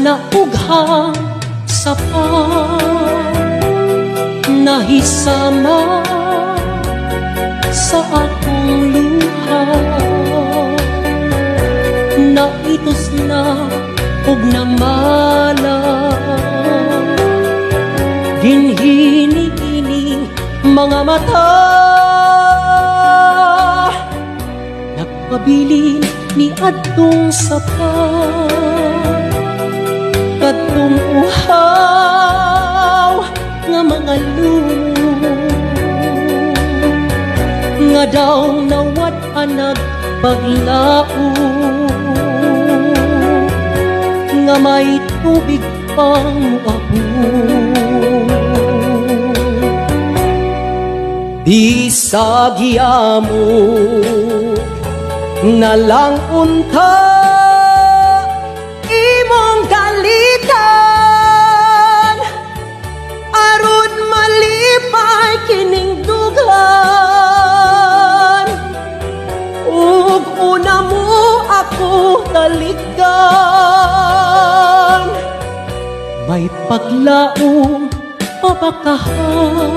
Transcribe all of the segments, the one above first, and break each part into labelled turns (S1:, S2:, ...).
S1: sana ughang sapa nahisama sa akong luha. Naitos na ug namala dinhini-ining mga mata. Nagpabilin ni adtong sapa kadtong uhaw nga mga lumo nga daw nawat-anag paglao nga may tubig pang muabo. Bisag hiyamo na lang unta imong galitan aron malipay kining dugan ug una mo ako talikdan. May paglaom mapakahaw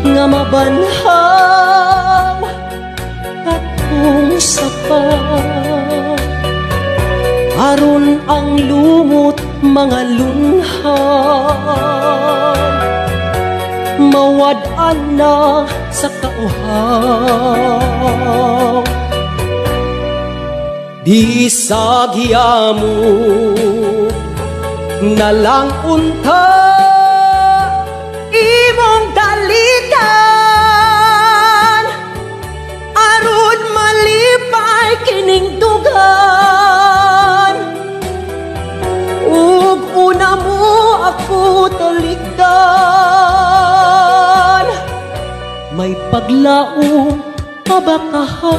S1: nga mabanhaw katong sapa aron ang lumot mga lunhaw mawad-an na sa kauhaw. Bisag hiyamo na lang unta imong daligan aron malipay kining dugan ug una mo ako talikdan. May paglaom mabakahaw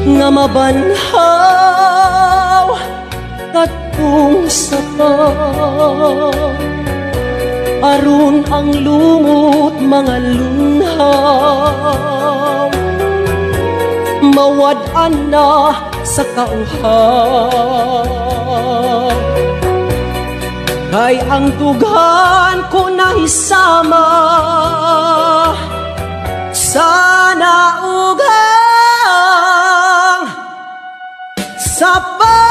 S1: nga mabanhaw katong sapa aron ang lumot mga lunhaw mawad-an na sa kauhaw. Kay ang dughan ko nahisama sana ughang sapa.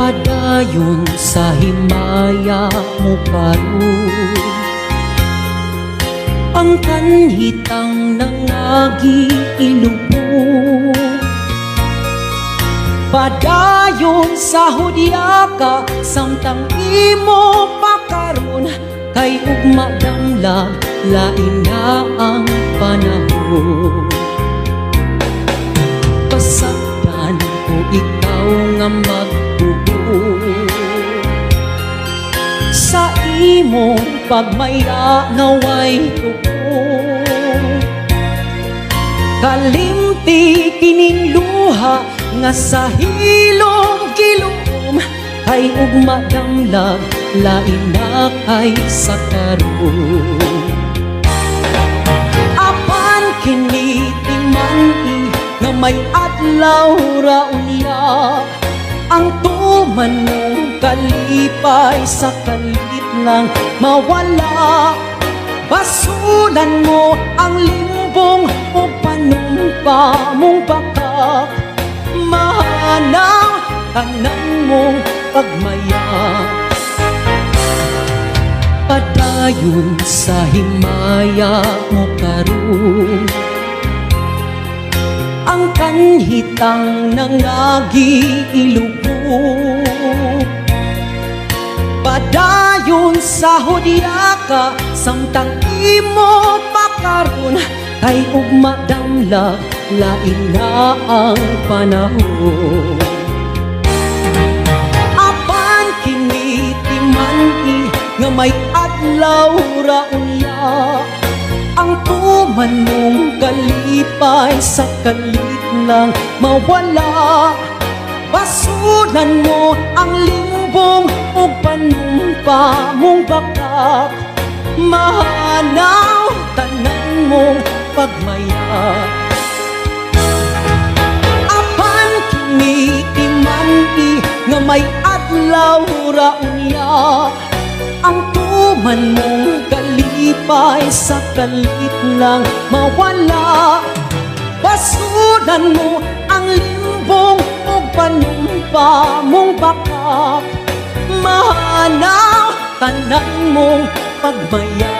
S1: Padayon sa himaya mo karon ang kanhitang nangagi ilubog. Padayon sa hudyaka samtang imo pakaron kay ugma damlag lain na ang panahon. Pasagdan ko ikaw nga sa imong pagmaya ngaway tuko. Kalimti kining luha nga sa hilom gilom kay ugma damlag lain na kay sa karon. Apan kini timani nga may adlaw ra unya ang tuman mong kalipay sa kalit lang mawala. Basulan mo ang limbong o panumpa mong bakak mahanaw tanan mong pagmaya. Padayon sa himaya mo karon ang kanhitang nangagi ilubog. Padayon sa hudyaka samtang imo pakaron kay ugma damlag lain na ang panahon. Apan kini timani nga may adlaw ra unya ang tuman mong kalipay sa kalit lang mawala. Basunan mo ang limbong o panumpa mong bakak. Mahanaw tanan mong pagmaya. Apan kini imani nga may adlaw raunya. Ang tuman mong kalipay sa kalit lang mawala. Basunan mo ang limbong o panumpa mong bakak. Mahanaw tanan mong pagmaya.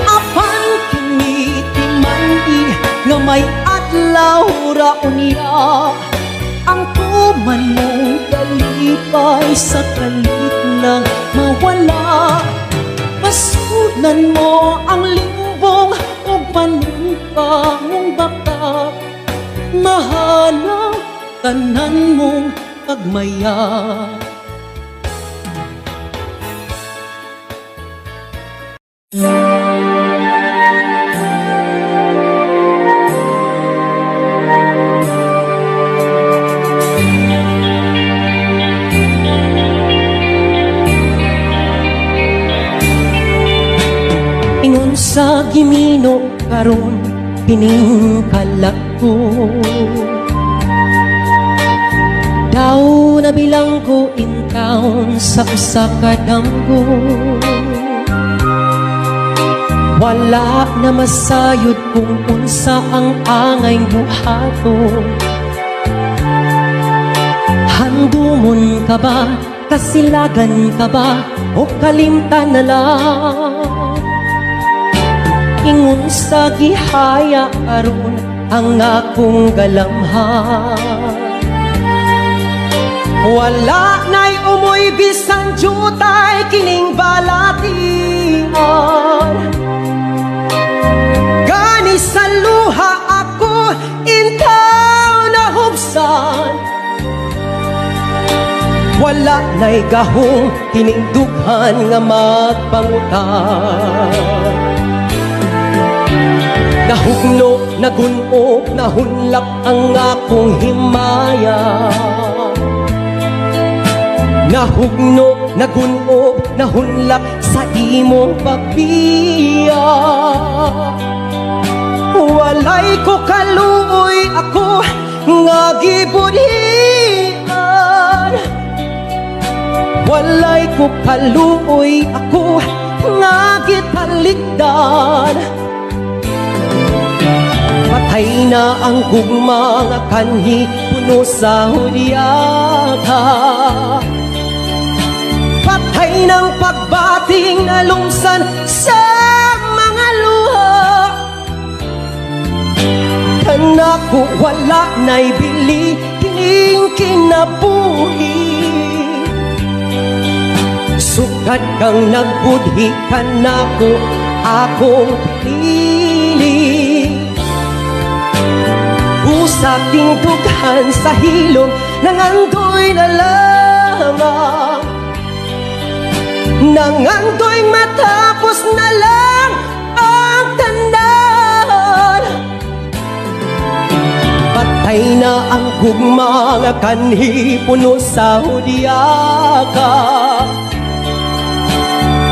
S1: Apan kini imani nga may adlaw raunya. Ang tuman mong kalipay sa kalit lang mawala. Basunan mo ang limbong o panumpa mong bakak. Mahanaw tanan mong pagmaya. Ingon sa gimino karon kining kalako. Daw nabilang ko in town sa usa ka damgo. Wala na masayod kung unsa ang angay buhato. Handumon ka ba, kasilagan ka ba, o kalimtan na lang? Ingon sa gihaya karon ang akong galamhan. Wala na'y umoy bisan jutay kining balatian. Gani sa luha ako intaw na hubsan. Wala na'y gahong kining dughan nga magpangutan. Nahugno, nagunog, nahunlak ang akong himaya. Nahugno, nagunog, nahunlak sa imong pagbiya. Walay ko kaluoy ako nga gibudhian. Walay ko kaluoy ako nga gitalikdan. Patay na ang gugma nga kanhi puno sa hudyaka. Patay ng pagbating na lumsan sa mga luha. Kanako wala na'y bili kining kinabuhi. Sugad kang nagbudhi kanako akong pinili. Usaking dughan sa hilom nangandoy na lamang. Nangandoy matapos na lang ang tanan. Patay na ang gugma nga kanhi puno sa hudyaka.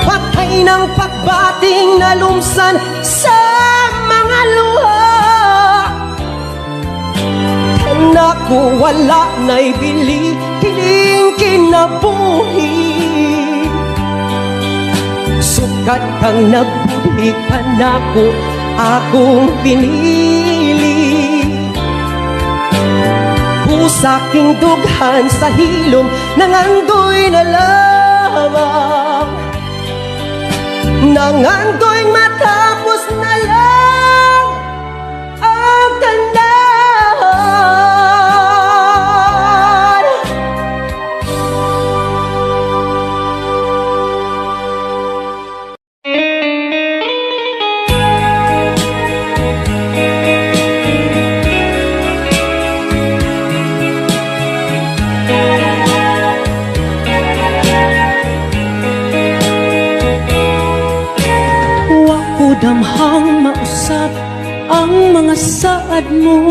S1: Patay ng pagbating na lumsan sa mga luha. Naku wala na'y bili kining kinabuhi. Sukat kang nagbudhi kanako akong pinili. Pusaking dughan sa hilom nangandoy na lamang. Nangandoy matapos na lang ang tanan.
S2: Magamhang mausap ang mga saad mo,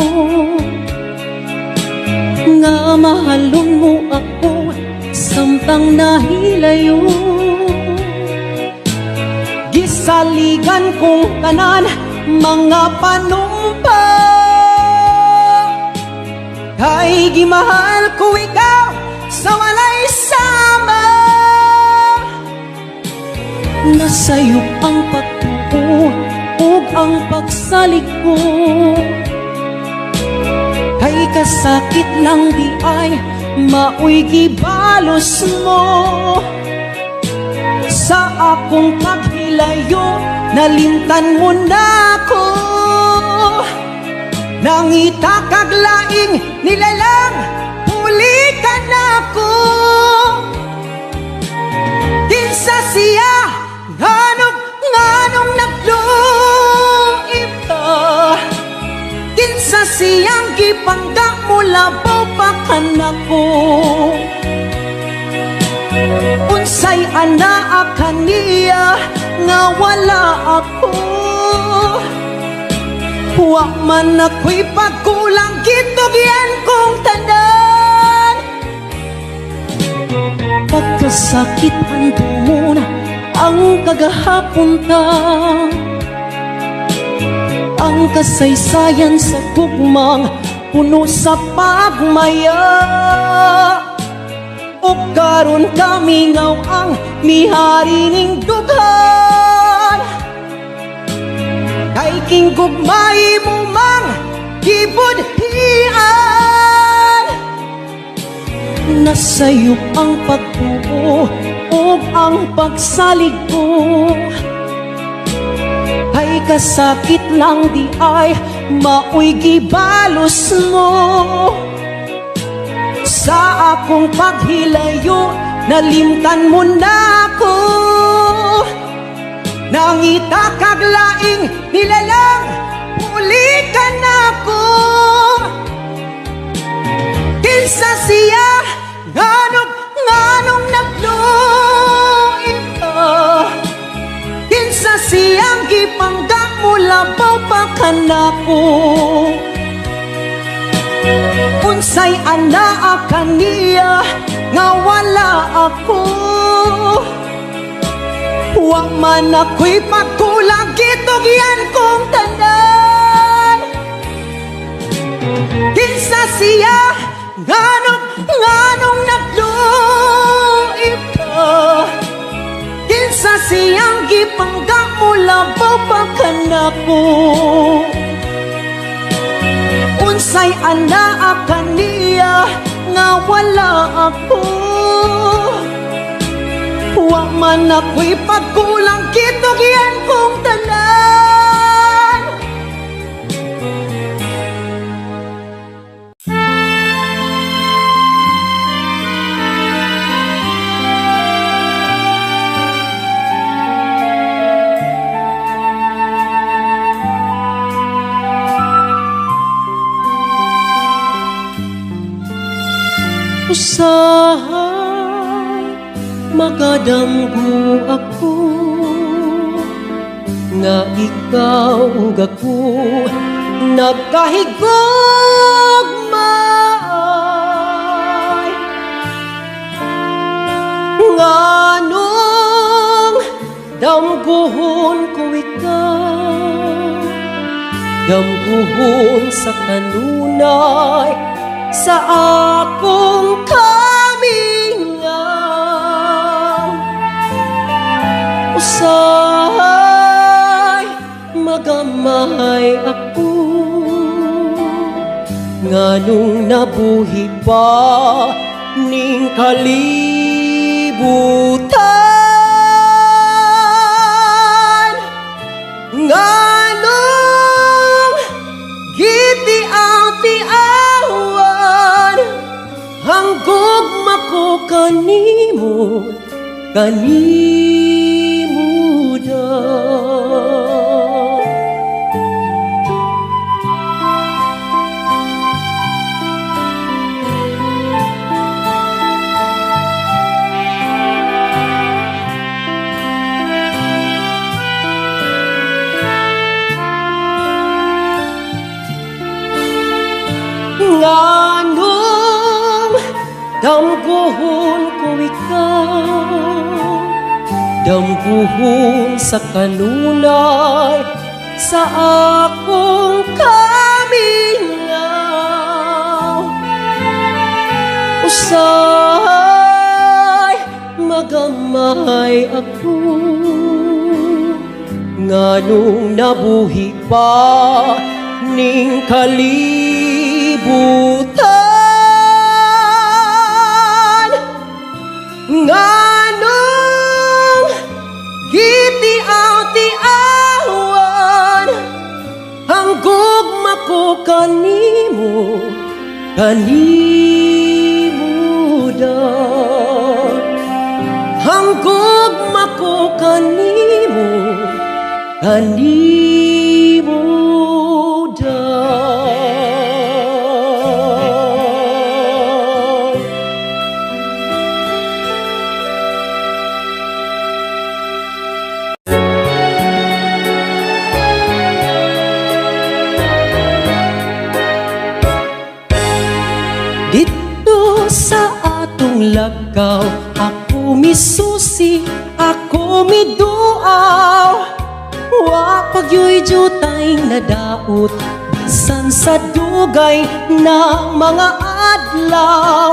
S2: nga mahalon mo ako samtang nahilayo.
S1: Gisaligan kong tanan mga panumpa, kay gimahal ko ikaw sa walay sama.
S2: Nasa'yo ang pagtuo ug ang pagsalig ko,
S1: Kay kasakit lang di ay maoy gibalos mo. Sa akong paghilayo nalimtan mo na ko, nangita kag laing nilalang huli ka na ko. Kinsa siya nganong nagluib ka, kinsa siyang gipangga mo labaw pa kanako. Unsay anaa kaniya nga wala ako, wa man ako'y pagkulang gitugyan kong tanan.
S2: pagkasakit hando mo na ang kagahapon ta, ang kasaysayan sa gugmang
S1: Puno sa pagmaya, o karon kami ngaw ang mihari ning dughan. Kay king gugmay mo mang gibudhian.
S2: nasa'yo ang pagtuo ug ang pagsalig ko,
S1: Kay kasakit lang di ay maoy gibalos mo. Sa akong paghilayo nalimtan mo na ko, nangita kag laing nilalang huli ka na ko. Kinsa siya nganong nagluib ka, kinsa siyang gipangga mo labaw pa kanako. Unsay anaa kaniya nga wala ako, wa man ako'y pagkulang gitugyan kong tanan. Kinsa siya nganong nagluib ka, kinsa siyang gipangga mo labaw pa kanako. Unsay anaa kaniya nga wala ako, wa man ako'y pagkulang gitugyan kong tanan.
S2: usahay magadamgo ako, nga ikaw gako
S1: Nagkahigugmay nganong damguhon ko ikaw, damguhon sa kanunay sa akong kamingaw. Usahay magamay ako, nganong nabuhi pa ning kalibutan, nganong gitiaw-tiawan ang gugma ko kanimo daw. Damguhon ko ikaw, damguhon sa kanunay, sa akong kamingaw. Usay magamay ako, nganong nabuhi pa ning kalibutan. Nganong gitiaw-tiawan ang gugma ko kanimo, kanimo dan. Ang gugma ko kanimo, kanimo dan. Dito sa atong lagaw, ako misusi, ako miduaw. Wa pagyoy jutay nadaot, bisan sa dugay na mga adlaw.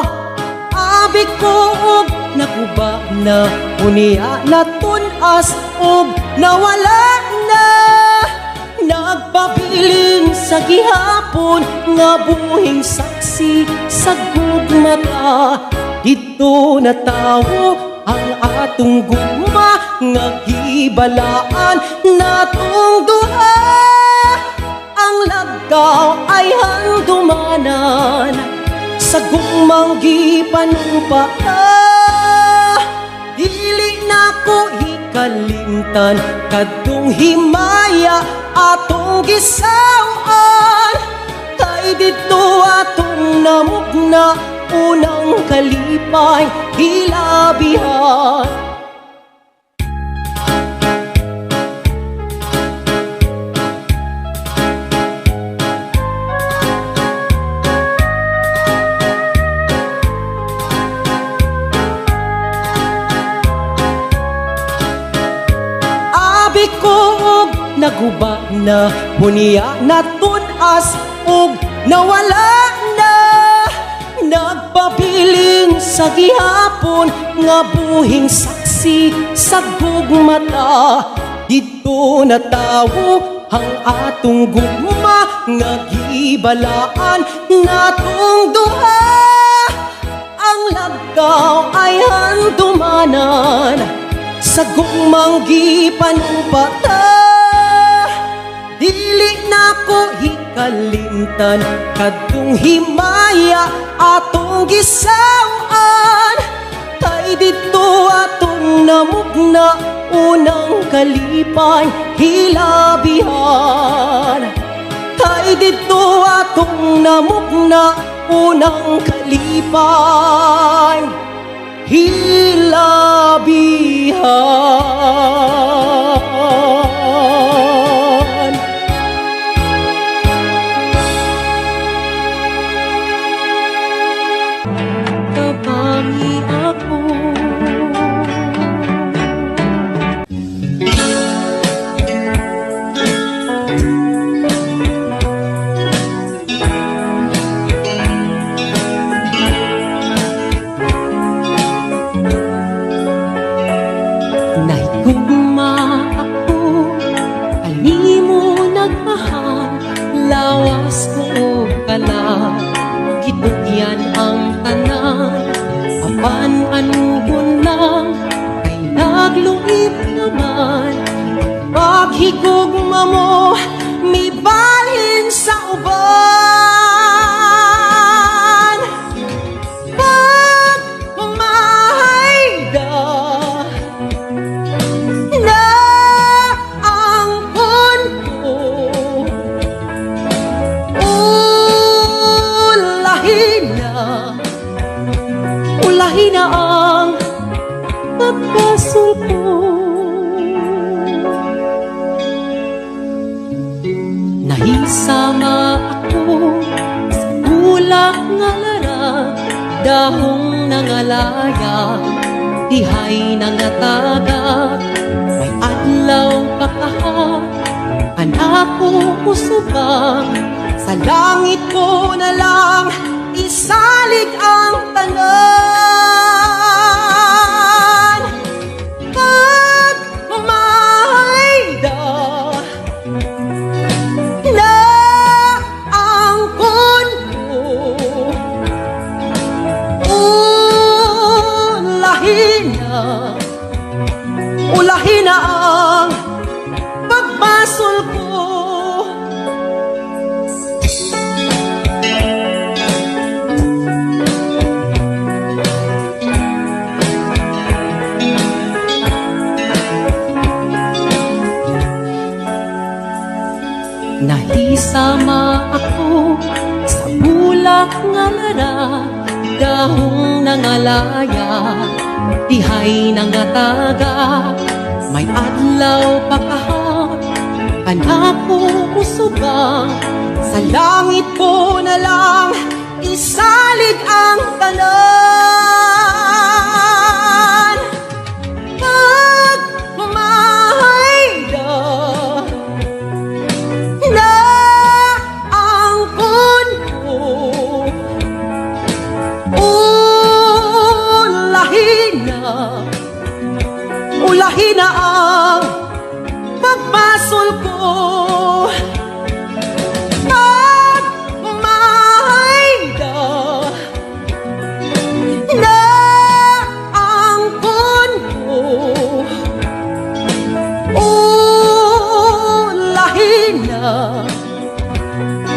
S1: Abi ko og naguba na, unia na tunas og nawala na. Nagpabiling sa gihapon nga buhing saksi sa gugmata. Dito na tawo ang atong gugma nga gibalaan natong duha. Ang lagaw ay handumanan sa gugmang gipanumpaa. Dili na ko hikalimtan kadtong himaya atong gisawan. Kay dito atong namugna unang kalipay hilabihan. Abi ko og naguba na, bunia na tunas og nawala na. Nagpabiling sa gihapon nga buhing saksi sa gugmata. Dito na tawo ang atong gugma nga gibalaan natong duha. Ang lagaw ay handumanan sa gugmang gipanumpata. Dili na ko hikalimtan kadtong himaya atong gisawan. Kay dito atong namugna unang kalipay hilabihan. Kay dito atong namugna unang kalipay hilabihan. Tabangi ako, nahigugma ako, kanimo nagmahal, lawas ko kala, gitugyan ang tanan, apan anugon lang, ay nagluip naman. Paghigugma mo, may balhin sa uban. Pag mamahayda na ang ko, ulahin na ang pagkasulpo. Nahisama ako sa bulak nga lara,
S2: dahong nangalaya, dihay nangatagak, may adlaw pagkahat, anak ko usubang,
S1: Sa langit ko na lang isalig ang tanan. Pagmamayda na angkon ko, ulahin na ang pagbasol ko.
S2: nahisama ako sa bulak nga lara, dahong nangalaya, dihay nangataga, may adlaw pagkahat, anak ko usubang,
S1: Sa langit ko na lang isalig ang tanan. Pagmamayda na angkon ko, ulahin na ang pagbasol ko.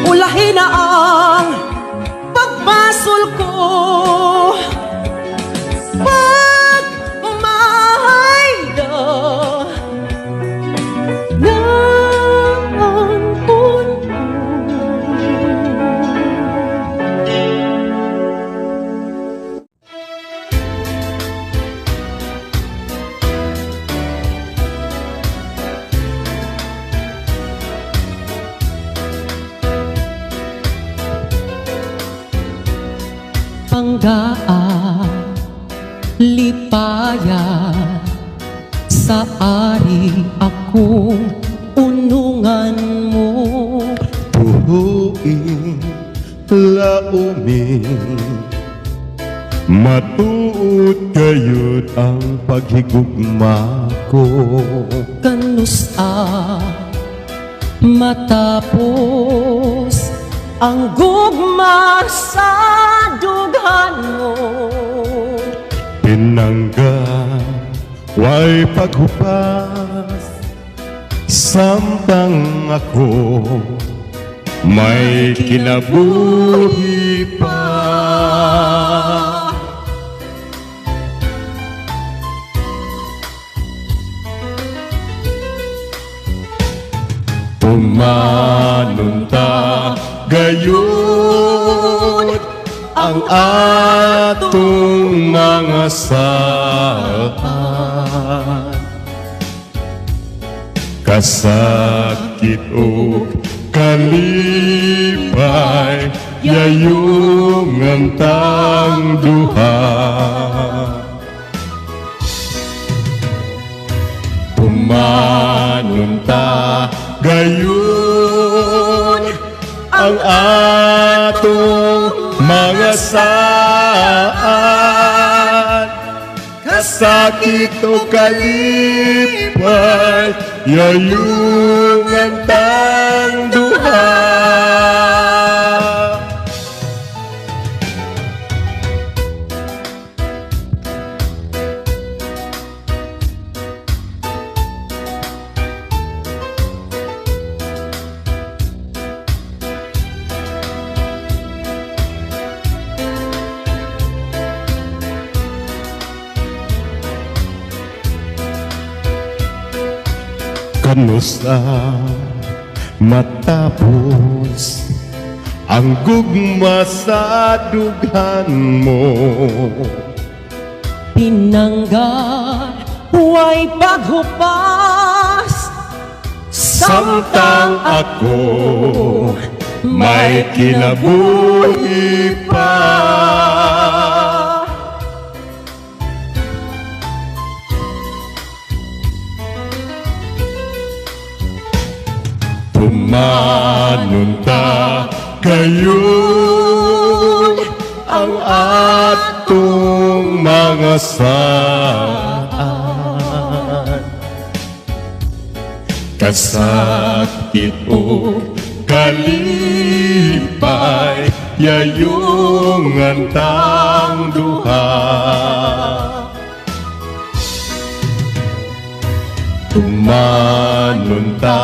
S1: Ulahin na ang pagbasol ko. Pagmamayda na angkon ko.
S2: Panggaan, lipaya, sa ari akong unungan mo.
S3: Tuhuin, laumin, matuod kayod ang paghigugma ko.
S2: Kanusa matapos
S1: Ang gugma sa dughan mo,
S3: Pinangga, way paghupas, samtang ako may kinabuhi pa. Umanunta gayon ang atong mga saan, kasakit o kalipay yayong antang duha. Umanunta gayon ang atong mga saan, kasakit o kalipay yayong antang duha. Kanusa matapos ang gugma sa dughan mo,
S2: pinangga, huway paghupas,
S3: samtang ako may kinabuhi pa. Tumanunta kayo ang atong mga saan. Kasakit o kalipay, yayungan tang duha. Tumanunta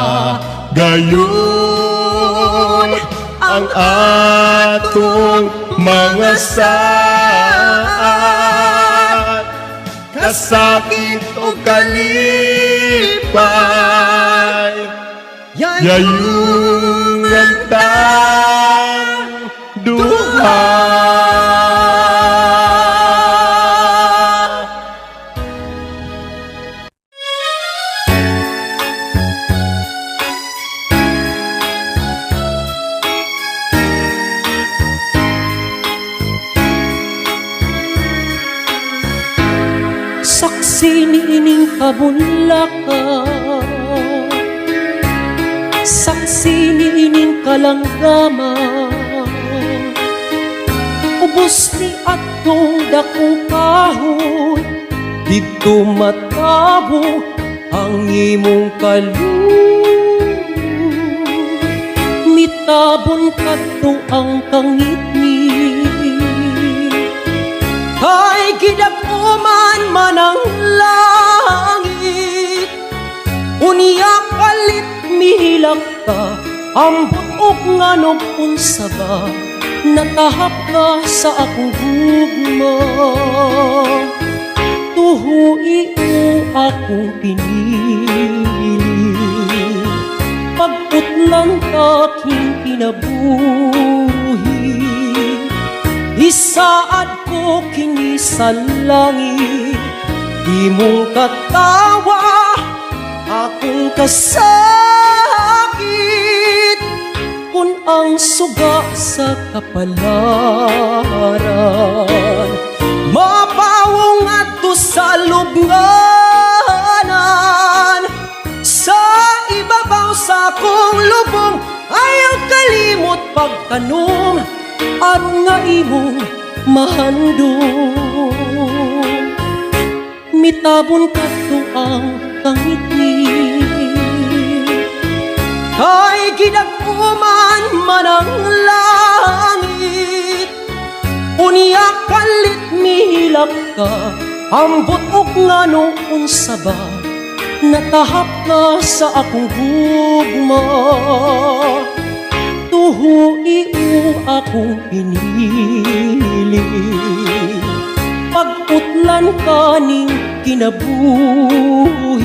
S3: gayon ang atong mga saan. Kasakit o kalipay, yayungan tang duha.
S2: Saksi niining kabunlakan, saksi niining kalanggaman, ubos ni atong dakong kahoy, dito matabo ang imong kaloob. Mitabon kadto ang kangit ni, kay gidag-uman man ang langit. Unya kalit mihilak ka, ambot og nganog unsa ba, natahap ka sa akong gugma. Tuhui mo akong pinili, pagputlan aking kinabuhi. Isaad ko kini sa langit, di mong katawa akong kasakit. Kung ang suga sa kapalaran, mapawong adto sa lubnganan. Sa ibabaw sa akong lubong, ayaw kalimot pagtanom, aron nga imong mahandong. Mitabon kadto ang kangit ni, kay gidag-uman man ang langit. Unya kalit mihilak ka, ambot og ngano unsa ba, natahap ka sa akong gugma. Tuhui mo akong pinili, pagputlan ka ning kinabuhi.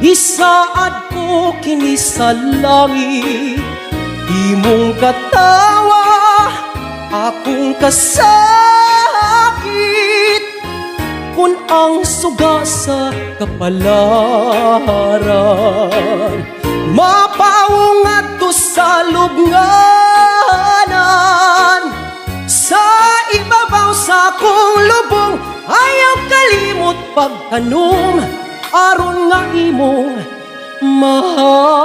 S2: Isaad ko kini sa langit, di mong katawa akong kasakit. Kung ang suga sa kapalaran, mapawong adto sa lubnganan. Sa ibabaw sa akong lubong, ayaw kalimot pagtanom, aron nga imong mahal.